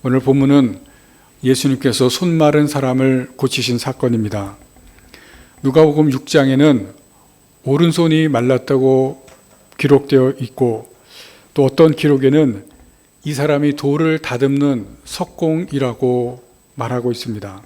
오늘 본문은 예수님께서 손 마른 사람을 고치신 사건입니다. 누가복음 6장에는 오른손이 말랐다고 기록되어 있고, 또 어떤 기록에는 이 사람이 돌을 다듬는 석공이라고 말하고 있습니다.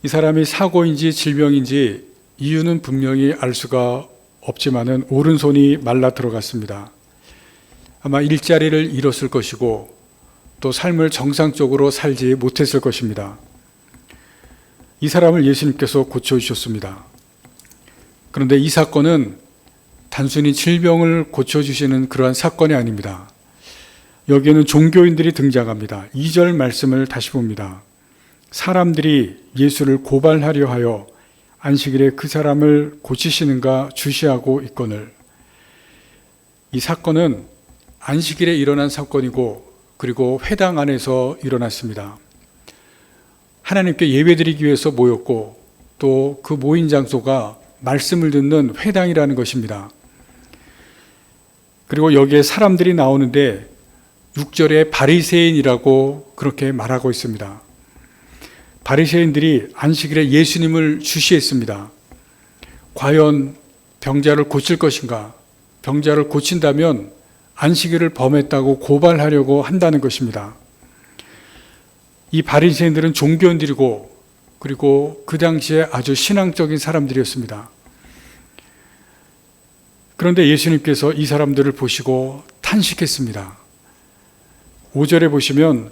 이 사람이 사고인지 질병인지 이유는 분명히 알 수가 없지만은 오른손이 말라 들어갔습니다. 아마 일자리를 잃었을 것이고 또 삶을 정상적으로 살지 못했을 것입니다. 이 사람을 예수님께서 고쳐주셨습니다. 그런데 이 사건은 단순히 질병을 고쳐주시는 그러한 사건이 아닙니다. 여기에는 종교인들이 등장합니다. 2절 말씀을 다시 봅니다. 사람들이 예수를 고발하려 하여 안식일에 그 사람을 고치시는가 주시하고 있거늘. 이 사건은 안식일에 일어난 사건이고, 그리고 회당 안에서 일어났습니다. 하나님께 예배드리기 위해서 모였고, 또 그 모인 장소가 말씀을 듣는 회당이라는 것입니다. 그리고 여기에 사람들이 나오는데 6절에 바리새인이라고 그렇게 말하고 있습니다. 바리새인들이 안식일에 예수님을 주시했습니다. 과연 병자를 고칠 것인가? 병자를 고친다면 안식일을 범했다고 고발하려고 한다는 것입니다. 이 바리새인들은 종교인들이고, 그리고 그 당시에 아주 신앙적인 사람들이었습니다. 그런데 예수님께서 이 사람들을 보시고 탄식했습니다. 5절에 보시면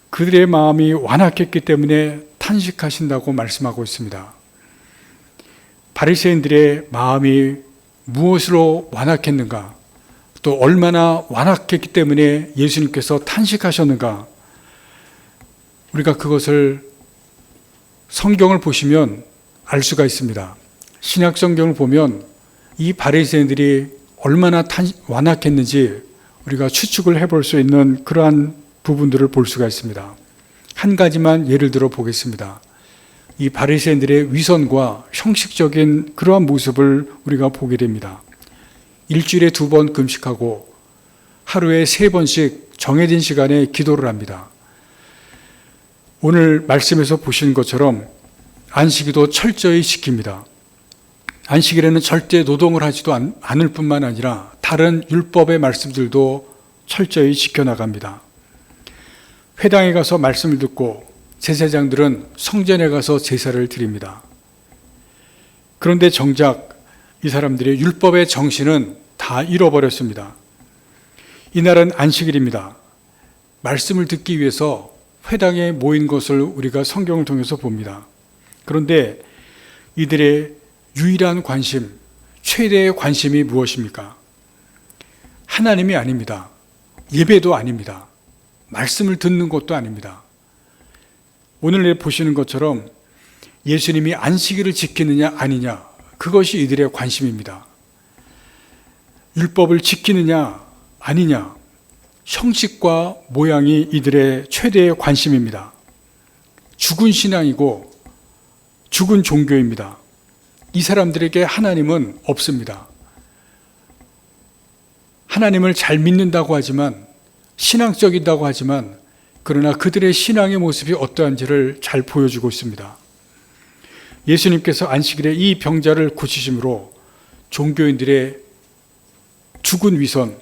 그들의 마음이 완악했기 때문에 탄식하신다고 말씀하고 있습니다. 바리새인들의 마음이 무엇으로 완악했는가, 또 얼마나 완악했기 때문에 예수님께서 탄식하셨는가, 우리가 그것을 성경을 보시면 알 수가 있습니다. 신약 성경을 보면 이 바리새인들이 얼마나 완악했는지 우리가 추측을 해볼 수 있는 그러한 부분들을 볼 수가 있습니다. 한 가지만 예를 들어 보겠습니다. 이 바리새인들의 위선과 형식적인 그러한 모습을 우리가 보게 됩니다. 일주일에 2번 금식하고 하루에 3번씩 정해진 시간에 기도를 합니다. 오늘 말씀에서 보신 것처럼 안식일도 철저히 지킵니다. 안식일에는 절대 노동을 하지도 않을 뿐만 아니라 다른 율법의 말씀들도 철저히 지켜나갑니다. 회당에 가서 말씀을 듣고 제사장들은 성전에 가서 제사를 드립니다. 그런데 정작 이 사람들의 율법의 정신은 다 잃어버렸습니다. 이날은 안식일입니다. 말씀을 듣기 위해서 회당에 모인 것을 우리가 성경을 통해서 봅니다. 그런데 이들의 유일한 관심, 최대의 관심이 무엇입니까? 하나님이 아닙니다. 예배도 아닙니다. 말씀을 듣는 것도 아닙니다. 오늘 보시는 것처럼 예수님이 안식일을 지키느냐 아니냐, 그것이 이들의 관심입니다. 율법을 지키느냐 아니냐, 형식과 모양이 이들의 최대의 관심입니다. 죽은 신앙이고 죽은 종교입니다. 이 사람들에게 하나님은 없습니다. 하나님을 잘 믿는다고 하지만, 신앙적이다고 하지만, 그러나 그들의 신앙의 모습이 어떠한지를 잘 보여주고 있습니다. 예수님께서 안식일에 이 병자를 고치심으로 종교인들의 죽은 위선,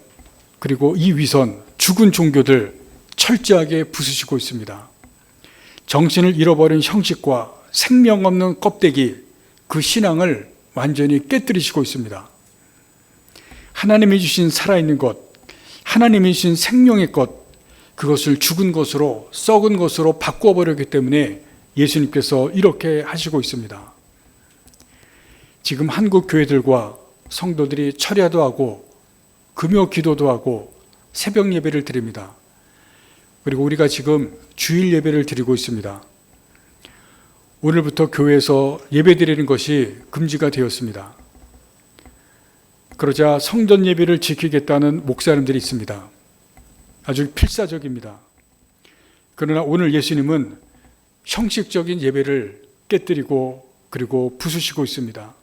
그리고 이 위선, 죽은 종교들 철저하게 부수시고 있습니다. 정신을 잃어버린 형식과 생명 없는 껍데기, 그 신앙을 완전히 깨뜨리시고 있습니다. 하나님이 주신 살아있는 것, 하나님이 주신 생명의 것, 그것을 죽은 것으로, 썩은 것으로 바꾸어버렸기 때문에 예수님께서 이렇게 하시고 있습니다. 지금 한국 교회들과 성도들이 철야도 하고 금요 기도도 하고 새벽 예배를 드립니다. 그리고 우리가 지금 주일 예배를 드리고 있습니다. 오늘부터 교회에서 예배 드리는 것이 금지가 되었습니다. 그러자 성전 예배를 지키겠다는 목사님들이 있습니다. 아주 필사적입니다. 그러나 오늘 예수님은 형식적인 예배를 깨뜨리고 그리고 부수시고 있습니다.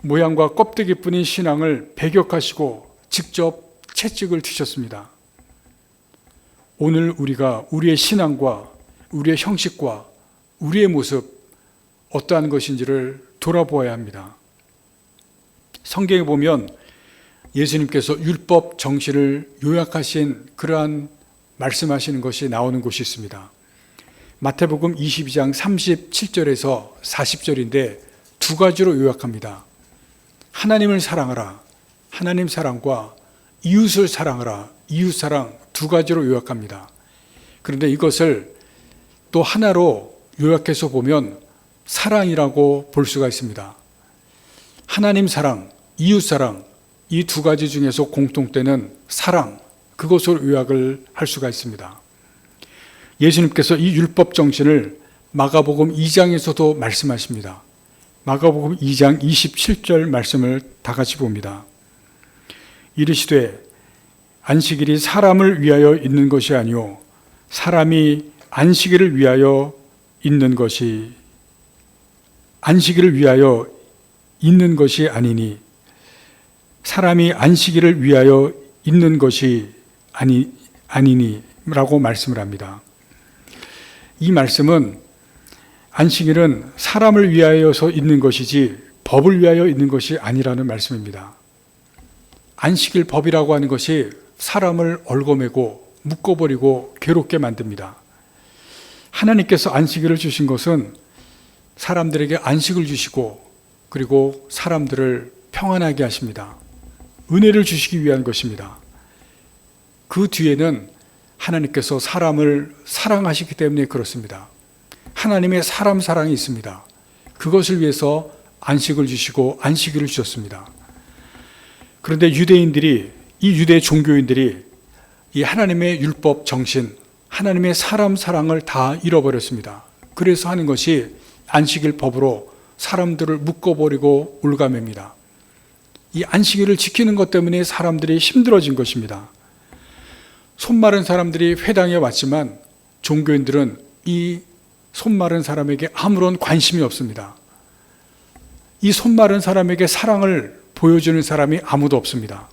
모양과 껍데기뿐인 신앙을 배격하시고 직접 채찍을 드셨습니다. 오늘 우리가 우리의 신앙과 우리의 형식과 우리의 모습 어떠한 것인지를 돌아보아야 합니다. 성경에 보면 예수님께서 율법 정신을 요약하신 그러한 말씀하시는 것이 나오는 곳이 있습니다. 마태복음 22장 37절에서 40절인데 두 가지로 요약합니다. 하나님을 사랑하라. 하나님 사랑과 이웃을 사랑하라. 이웃 사랑 두 가지로 요약합니다. 그런데 이것을 또 하나로 요약해서 보면 사랑이라고 볼 수가 있습니다. 하나님 사랑, 이웃 사랑 이 두 가지 중에서 공통되는 사랑, 그것으로 요약을 할 수가 있습니다. 예수님께서 이 율법 정신을 마가복음 2장에서도 말씀하십니다. 마가복음 2장 27절 말씀을 다 같이 봅니다. 이르시되 안식일이 사람을 위하여 있는 것이 아니요 사람이 안식일을 위하여 있는 것이 아니니 사람이 안식일을 위하여 있는 것이 아니니 라고 말씀을 합니다. 이 말씀은 안식일은 사람을 위하여서 있는 것이지 법을 위하여 있는 것이 아니라는 말씀입니다. 안식일 법이라고 하는 것이 사람을 얽어매고 묶어버리고 괴롭게 만듭니다. 하나님께서 안식일을 주신 것은 사람들에게 안식을 주시고 그리고 사람들을 평안하게 하십니다. 은혜를 주시기 위한 것입니다. 그 뒤에는 하나님께서 사람을 사랑하시기 때문에 그렇습니다. 하나님의 사람 사랑이 있습니다. 그것을 위해서 안식을 주시고 안식일을 주셨습니다. 그런데 이 유대 종교인들이 이 하나님의 율법 정신, 하나님의 사람 사랑을 다 잃어버렸습니다. 그래서 하는 것이 안식일 법으로 사람들을 묶어버리고 올가맵니다. 이 안식일을 지키는 것 때문에 사람들이 힘들어진 것입니다. 손 마른 사람들이 회당에 왔지만 종교인들은 이 손 마른 사람에게 아무런 관심이 없습니다. 이 손 마른 사람에게 사랑을 보여주는 사람이 아무도 없습니다.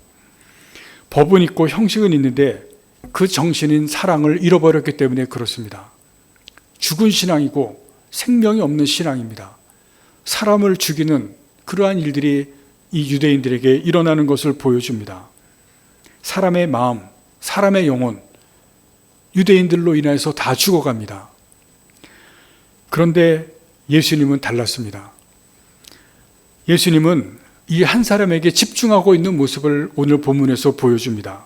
법은 있고 형식은 있는데 그 정신인 사랑을 잃어버렸기 때문에 그렇습니다. 죽은 신앙이고 생명이 없는 신앙입니다. 사람을 죽이는 그러한 일들이 이 유대인들에게 일어나는 것을 보여줍니다. 사람의 마음, 사람의 영혼, 유대인들로 인해서 다 죽어갑니다. 그런데 예수님은 달랐습니다. 예수님은 이 한 사람에게 집중하고 있는 모습을 오늘 본문에서 보여줍니다.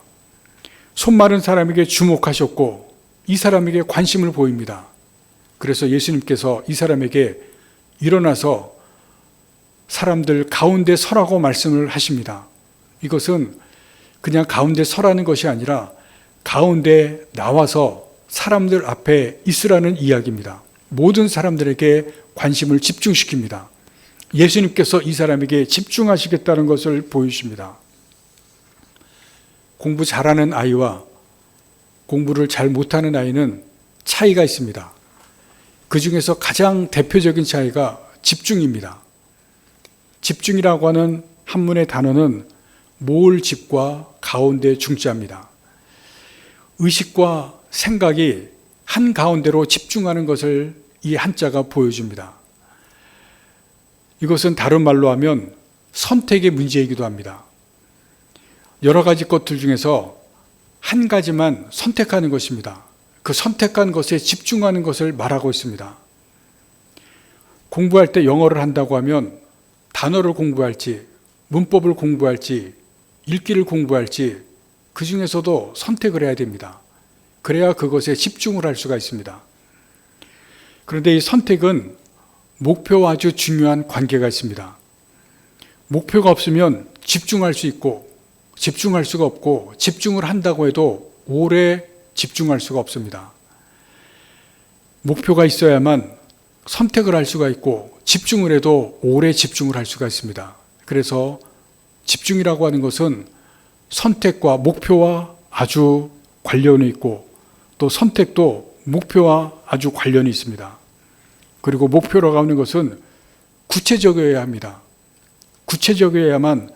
손 마른 사람에게 주목하셨고 이 사람에게 관심을 보입니다. 그래서 예수님께서 이 사람에게 일어나서 사람들 가운데 서라고 말씀을 하십니다. 이것은 그냥 가운데 서라는 것이 아니라 가운데 나와서 사람들 앞에 있으라는 이야기입니다. 모든 사람들에게 관심을 집중시킵니다. 예수님께서 이 사람에게 집중하시겠다는 것을 보여주십니다. 공부 잘하는 아이와 공부를 잘 못하는 아이는 차이가 있습니다. 그 중에서 가장 대표적인 차이가 집중입니다. 집중이라고 하는 한문의 단어는 모을 집과 가운데 중자입니다. 의식과 생각이 한 가운데로 집중하는 것을 이 한자가 보여줍니다. 이것은 다른 말로 하면 선택의 문제이기도 합니다. 여러 가지 것들 중에서 한 가지만 선택하는 것입니다. 그 선택한 것에 집중하는 것을 말하고 있습니다. 공부할 때 영어를 한다고 하면 단어를 공부할지, 문법을 공부할지, 읽기를 공부할지 그 중에서도 선택을 해야 됩니다. 그래야 그것에 집중을 할 수가 있습니다. 그런데 이 선택은 목표와 아주 중요한 관계가 있습니다. 목표가 없으면 집중할 수 있고 집중할 수가 없고 집중을 한다고 해도 오래 집중할 수가 없습니다. 목표가 있어야만 선택을 할 수가 있고 집중을 해도 오래 집중을 할 수가 있습니다. 그래서 집중이라고 하는 것은 선택과 목표와 아주 관련이 있고 또 선택도 목표와 아주 관련이 있습니다. 그리고 목표라고 하는 것은 구체적이어야 합니다. 구체적이어야만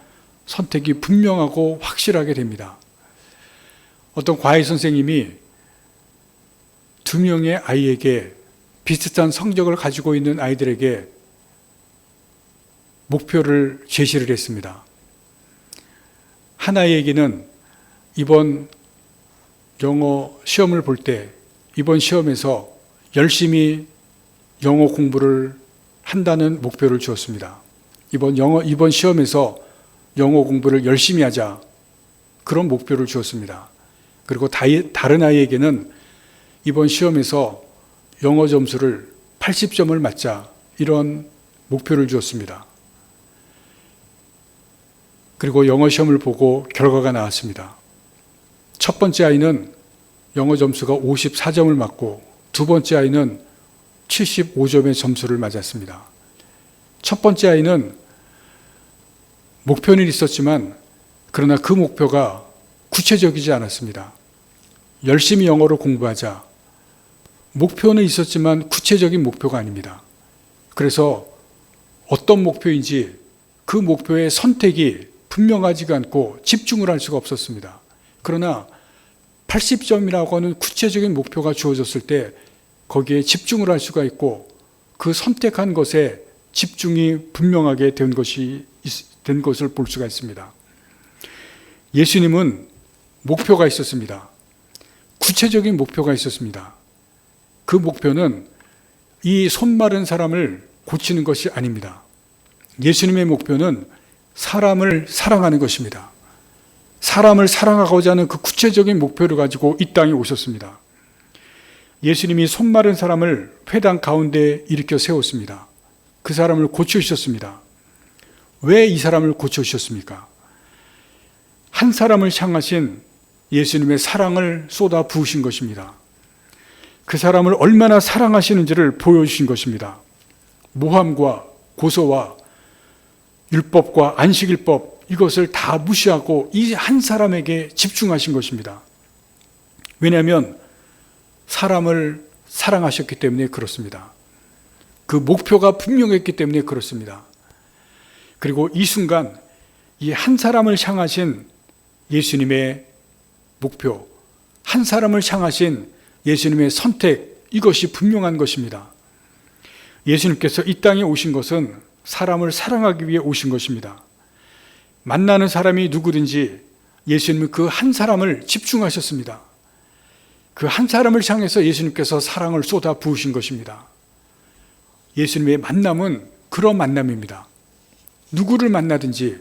선택이 분명하고 확실하게 됩니다. 어떤 과외 선생님이 두 명의 아이에게, 비슷한 성적을 가지고 있는 아이들에게 목표를 제시를 했습니다. 한 아이에게는 이번 영어 시험을 볼 때 이번 시험에서 열심히 영어 공부를 한다는 목표를 주었습니다. 이번 시험에서 영어 공부를 열심히 하자, 그런 목표를 주었습니다. 그리고 다른 아이에게는 이번 시험에서 영어 점수를 80점을 맞자, 이런 목표를 주었습니다. 그리고 영어 시험을 보고 결과가 나왔습니다. 첫 번째 아이는 영어 점수가 54점을 맞고 두 번째 아이는 75점의 점수를 맞았습니다. 첫 번째 아이는 목표는 있었지만 그러나 그 목표가 구체적이지 않았습니다. 열심히 영어를 공부하자. 목표는 있었지만 구체적인 목표가 아닙니다. 그래서 어떤 목표인지 그 목표의 선택이 분명하지가 않고 집중을 할 수가 없었습니다. 그러나 80점이라고 하는 구체적인 목표가 주어졌을 때 거기에 집중을 할 수가 있고 그 선택한 것에 집중이 분명하게 된 것을 볼 수가 있습니다. 예수님은 목표가 있었습니다. 구체적인 목표가 있었습니다. 그 목표는 이 손 마른 사람을 고치는 것이 아닙니다. 예수님의 목표는 사람을 사랑하는 것입니다. 사람을 사랑하고자 하는 그 구체적인 목표를 가지고 이 땅에 오셨습니다. 예수님이 손 마른 사람을 회당 가운데 일으켜 세웠습니다. 그 사람을 고쳐주셨습니다. 왜 이 사람을 고쳐주셨습니까? 한 사람을 향하신 예수님의 사랑을 쏟아 부으신 것입니다. 그 사람을 얼마나 사랑하시는지를 보여주신 것입니다. 모함과 고소와 율법과 안식일법, 이것을 다 무시하고 이 한 사람에게 집중하신 것입니다. 왜냐하면 사람을 사랑하셨기 때문에 그렇습니다. 그 목표가 분명했기 때문에 그렇습니다. 그리고 이 순간 이 한 사람을 향하신 예수님의 목표, 한 사람을 향하신 예수님의 선택, 이것이 분명한 것입니다. 예수님께서 이 땅에 오신 것은 사람을 사랑하기 위해 오신 것입니다. 만나는 사람이 누구든지 예수님은 그 한 사람을 집중하셨습니다. 그 한 사람을 향해서 예수님께서 사랑을 쏟아 부으신 것입니다. 예수님의 만남은 그런 만남입니다. 누구를 만나든지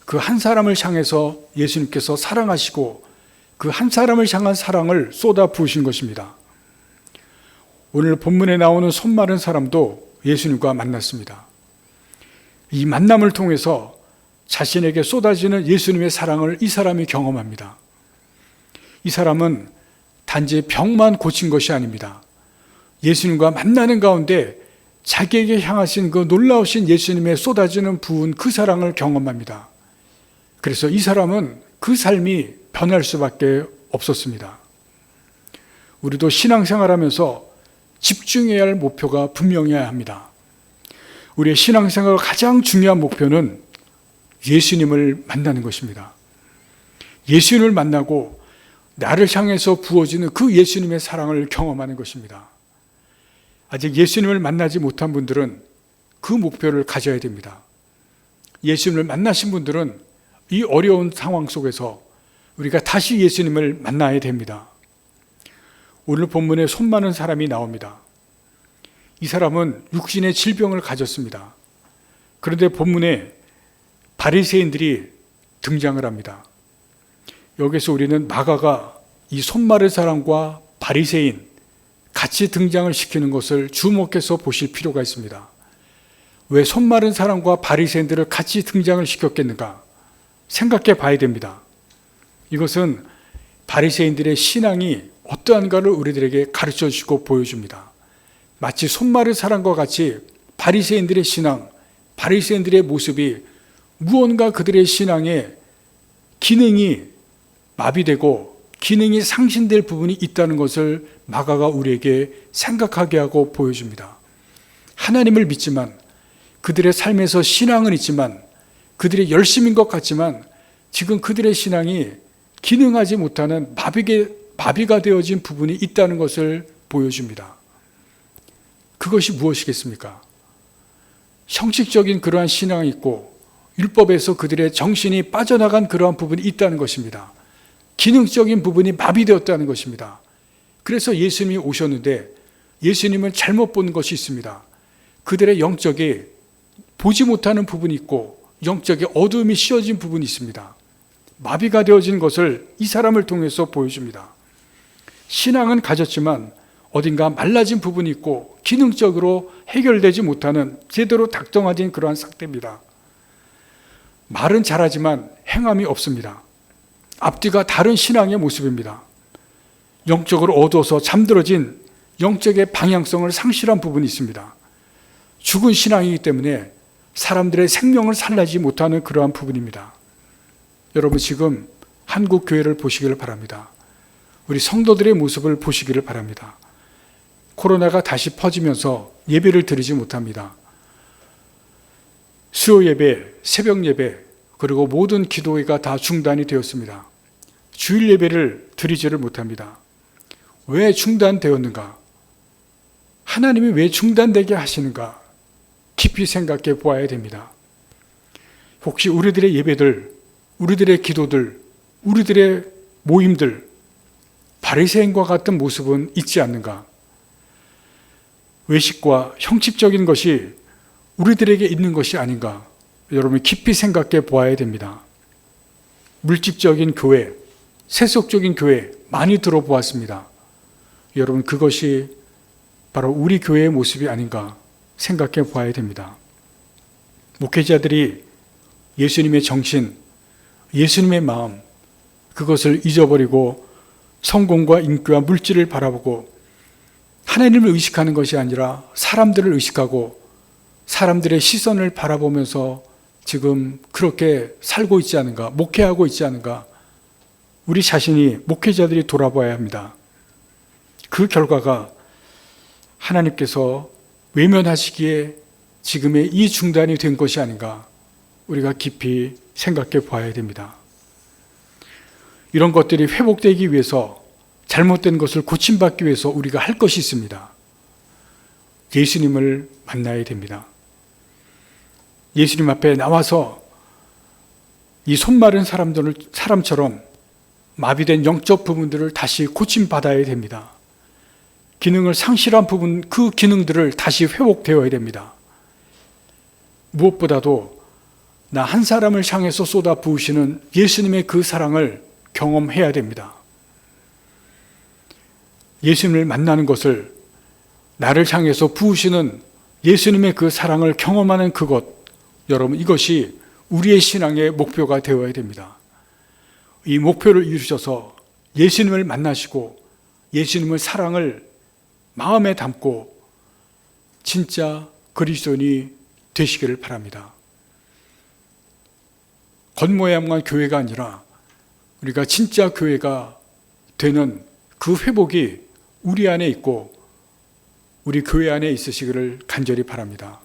그 한 사람을 향해서 예수님께서 사랑하시고 그 한 사람을 향한 사랑을 쏟아 부으신 것입니다. 오늘 본문에 나오는 손 마른 사람도 예수님과 만났습니다. 이 만남을 통해서 자신에게 쏟아지는 예수님의 사랑을 이 사람이 경험합니다. 이 사람은 단지 병만 고친 것이 아닙니다. 예수님과 만나는 가운데 자기에게 향하신 그 놀라우신 예수님의 쏟아지는 부은 그 사랑을 경험합니다. 그래서 이 사람은 그 삶이 변할 수밖에 없었습니다. 우리도 신앙생활하면서 집중해야 할 목표가 분명해야 합니다. 우리의 신앙생활 가장 중요한 목표는 예수님을 만나는 것입니다. 예수님을 만나고 나를 향해서 부어지는 그 예수님의 사랑을 경험하는 것입니다. 아직 예수님을 만나지 못한 분들은 그 목표를 가져야 됩니다. 예수님을 만나신 분들은 이 어려운 상황 속에서 우리가 다시 예수님을 만나야 됩니다. 오늘 본문에 손 많은 사람이 나옵니다. 이 사람은 육신의 질병을 가졌습니다. 그런데 본문에 바리새인들이 등장을 합니다. 여기서 우리는 마가가 이 손 마른 사람과 바리새인 같이 등장을 시키는 것을 주목해서 보실 필요가 있습니다. 왜 손 마른 사람과 바리새인들을 같이 등장을 시켰겠는가? 생각해 봐야 됩니다. 이것은 바리새인들의 신앙이 어떠한가를 우리들에게 가르쳐 주고 보여줍니다. 마치 손 마른 사람과 같이 바리새인들의 신앙, 바리새인들의 모습이 무언가 그들의 신앙에 기능이 마비되고 기능이 상실될 부분이 있다는 것을 마가가 우리에게 생각하게 하고 보여줍니다. 하나님을 믿지만 그들의 삶에서 신앙은 있지만 그들의 열심인 것 같지만 지금 그들의 신앙이 기능하지 못하는 마비가 되어진 부분이 있다는 것을 보여줍니다. 그것이 무엇이겠습니까? 형식적인 그러한 신앙이 있고 율법에서 그들의 정신이 빠져나간 그러한 부분이 있다는 것입니다. 기능적인 부분이 마비되었다는 것입니다. 그래서 예수님이 오셨는데 예수님을 잘못 본 것이 있습니다. 그들의 영적이 보지 못하는 부분이 있고 영적의 어두움이 씌어진 부분이 있습니다. 마비가 되어진 것을 이 사람을 통해서 보여줍니다. 신앙은 가졌지만 어딘가 말라진 부분이 있고 기능적으로 해결되지 못하는 제대로 작동화된 그러한 상태입니다. 말은 잘하지만 행함이 없습니다. 앞뒤가 다른 신앙의 모습입니다. 영적으로 어두워서 잠들어진 영적의 방향성을 상실한 부분이 있습니다. 죽은 신앙이기 때문에 사람들의 생명을 살리지 못하는 그러한 부분입니다. 여러분 지금 한국 교회를 보시기를 바랍니다. 우리 성도들의 모습을 보시기를 바랍니다. 코로나가 다시 퍼지면서 예배를 드리지 못합니다. 수요 예배, 새벽 예배, 그리고 모든 기도회가 다 중단이 되었습니다. 주일 예배를 드리지를 못합니다. 왜 중단되었는가? 하나님이 왜 중단되게 하시는가? 깊이 생각해 보아야 됩니다. 혹시 우리들의 예배들, 우리들의 기도들, 우리들의 모임들, 바리새인과 같은 모습은 있지 않는가? 외식과 형식적인 것이 우리들에게 있는 것이 아닌가? 여러분이 깊이 생각해 보아야 됩니다. 물질적인 교회, 세속적인 교회 많이 들어보았습니다. 여러분 그것이 바로 우리 교회의 모습이 아닌가 생각해 보아야 됩니다. 목회자들이 예수님의 정신, 예수님의 마음, 그것을 잊어버리고 성공과 인기와 물질을 바라보고 하나님을 의식하는 것이 아니라 사람들을 의식하고 사람들의 시선을 바라보면서 지금 그렇게 살고 있지 않은가, 목회하고 있지 않은가, 우리 자신이 목회자들이 돌아봐야 합니다. 그 결과가 하나님께서 외면하시기에 지금의 이 중단이 된 것이 아닌가 우리가 깊이 생각해 봐야 됩니다. 이런 것들이 회복되기 위해서 잘못된 것을 고침받기 위해서 우리가 할 것이 있습니다. 예수님을 만나야 됩니다. 예수님 앞에 나와서 이 손마른 사람처럼 마비된 영적 부분들을 다시 고침받아야 됩니다. 기능을 상실한 부분, 그 기능들을 다시 회복되어야 됩니다. 무엇보다도 나 한 사람을 향해서 쏟아 부으시는 예수님의 그 사랑을 경험해야 됩니다. 예수님을 만나는 것을, 나를 향해서 부으시는 예수님의 그 사랑을 경험하는 그것, 여러분 이것이 우리의 신앙의 목표가 되어야 됩니다. 이 목표를 이루셔서 예수님을 만나시고 예수님의 사랑을 마음에 담고 진짜 그리스도인이 되시기를 바랍니다. 겉모양만 교회가 아니라 우리가 진짜 교회가 되는 그 회복이 우리 안에 있고 우리 교회 안에 있으시기를 간절히 바랍니다.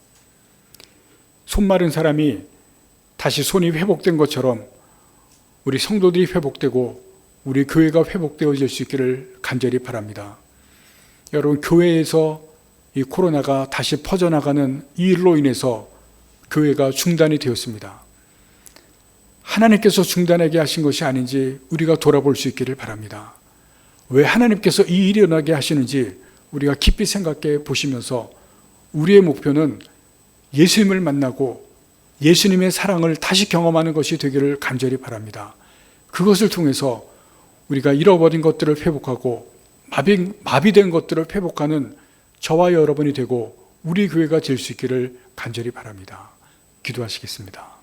손 마른 사람이 다시 손이 회복된 것처럼 우리 성도들이 회복되고 우리 교회가 회복되어질 수 있기를 간절히 바랍니다. 여러분 교회에서 이 코로나가 다시 퍼져나가는 이 일로 인해서 교회가 중단이 되었습니다. 하나님께서 중단하게 하신 것이 아닌지 우리가 돌아볼 수 있기를 바랍니다. 왜 하나님께서 이 일이 일어나게 하시는지 우리가 깊이 생각해 보시면서 우리의 목표는 예수님을 만나고 예수님의 사랑을 다시 경험하는 것이 되기를 간절히 바랍니다. 그것을 통해서 우리가 잃어버린 것들을 회복하고 마비된 것들을 회복하는 저와 여러분이 되고 우리 교회가 될 수 있기를 간절히 바랍니다. 기도하시겠습니다.